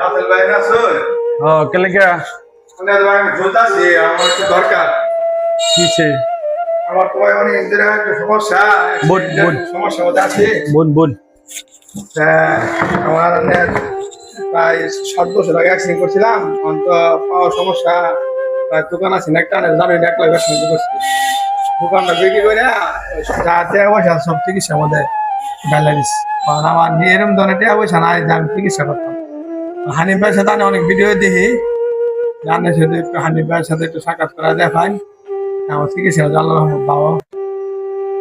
রাসেল ভাই না স্যার ও কেলে কে মানে ভাই আমি বলতাছি আমার একটু দরকার কিছে আমার তো ভাই অনেক দিনের একটা সমস্যা সমস্যা মধ্যে আছে বোন আমার প্রায় 7 বছর আগে অ্যাক্সিডেন্ট করছিলাম অন্ত পাওয়ার সমস্যা প্রায় দোকান আছে একটা জানি 1 লাখ ব্যবসা করছি দোকানটা বিক্রি করে যাতে পয়সা সব চিকিৎসা মধ্যে ডায়ালিস কারণ আমার এরকম ধরনের টাকা পয়সা নাই যে আমি চিকিৎসা করতাম হানিফ ভাইয়ের সাথে আমি অনেক ভিডিও দেখি জানের সাথে একটু হানিফ ভাইয়ের সাথে একটু সাক্ষাৎ করা দেখাই আমার চিকিৎসা আল্লাহ রহমত পাবো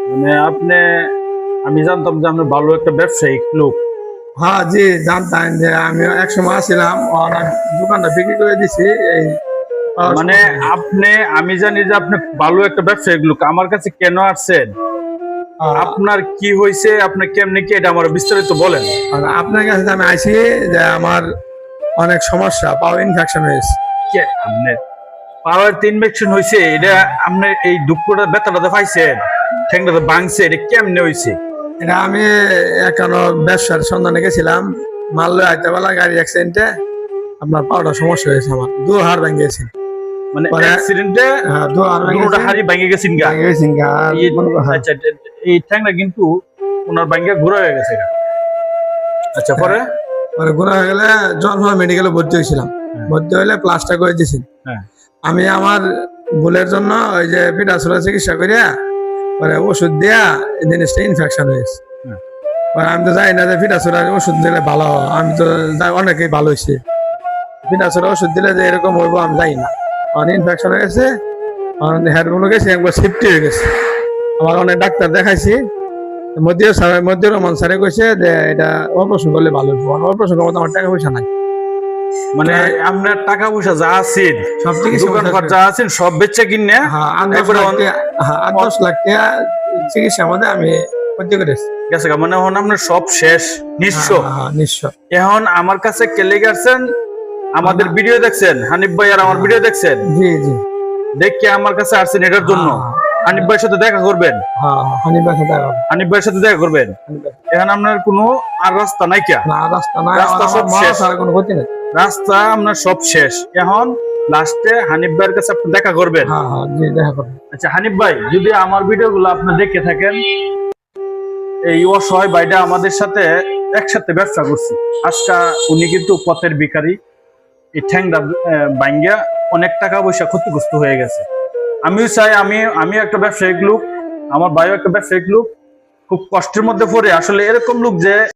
মানে আপনি আমি জানতাম যে আপনি ভালো একটা ব্যবসায়িক লোক। হ্যাঁ জি জানতাম যে আমি একসময় আসছিলাম দোকানটা বিক্রি করে দিছি এই মানে আমি জানি যে আপনি ভালো একটা ব্যবসায়িক লোক। আমার কাছে কেন আসছেন, আপনার কি হয়েছে, আপনি কেমনে কি এটা আমার বিস্তারিত বলেন। আপনার কাছে আমি আইছি যে আমার অনেক সমস্যা পাওয়ার ইনফেকশন হয়েছে। আপনার পাওয়ার ইনফেকশন হয়েছে, এটা আপনি এই দুঃখটা ব্যথাটা পাইছেন, ঠ্যাংটা ভাঙছে, এটা কেমনে হয়েছে? এটা আমি এখনো ব্যবসার সন্ধানে গেছিলাম, মালদা আইতেবেলা গাড়ি অ্যাক্সিডেন্টে আপনার পাওয়াটা সমস্যা হয়েছে, আমার দু হাড় ভেঙে গেছে। মানে অ্যাক্সিডেন্টে দুটো হাড়ি ভেঙে গেছেন গা। আচ্ছা, এই ঠ্যাংটা কিন্তু ওনার ভাঙে ঘোরা হয়ে গেছে। আচ্ছা, পরে ঘোরা হয়ে গেলে জন্ম মেডিকেলে ভর্তি হয়েছিলাম, ভর্তি হইলে প্লাস্টার করে দিয়েছি। আমি আমার ভুলের জন্য ওই যে পিঠাচুরা চিকিৎসা করিয়া পরে ওষুধ দিয়া এই জিনিসটা ইনফেকশন হয়েছে। আমি তো জানি না যে পিঠাচুরার ওষুধ দিলে ভালো হয়, আমি তো অনেকেই ভালো হয়েছে, পিঠাচুরা ওষুধ দিলে যে এরকম হইব আমি জানি না। ইনফেকশন হয়ে গেছে, হেডফোন গেছে, একবার সেফটি হয়ে গেছে। আমার অনেক ডাক্তার দেখাইছি, মধ্যে রহমান স্যারে কইছে যে এটা অপারেশন করলে ভালো হইব। অপারেশন করবো, আমার টাকা পয়সা নাই। মানে আপনার টাকা পয়সা যা আছে সব দোকানপাট যা আছেন সব বেচে কিনে 8-10 লাখ টাকা চিকিৎসা মধ্যে আমি ভর্তি করেছি। গেছে মানে এখন আপনার সব শেষ নিঃস্ব। এখন আমার কাছে কেলে গেছেন, আমাদের ভিডিও দেখছেন, হানিফ ভাই আর আমার ভিডিও দেখছেন, জি জি, দেখে আমার কাছে আসছেন এটার জন্য। হানিফ ভাইয়ের সাথে দেখা করবেন, হানিফ ভাইয়ের সাথে দেখা করবেন। এখন আপনার কোনো আর রাস্তা নাই, রাস্তা সব শেষ, রাস্তা আপনার সব শেষ। এখন লাস্টে হানিফ ভাইয়ের কাছে আপনি দেখা করবেন। আচ্ছা হানিফ ভাই, যদি আমার ভিডিওগুলো আপনি দেখে থাকেন, এই অসহায় ভাইটা আমাদের সাথে একসাথে ব্যবসা করছি। আজকে উনি কিন্তু পথের ভিখারি, এই ঠ্যাংটা ভাঙ্গা অনেক টাকা পয়সা ক্ষতিগ্রস্ত হয়ে গেছে। আমিও চাই আমি একটা ব্যবসায়িক লোক, আমার ভাইও একটা ব্যবসায়িক লোক, খুব কষ্টের মধ্যে পড়ে আসলে এরকম লোক যে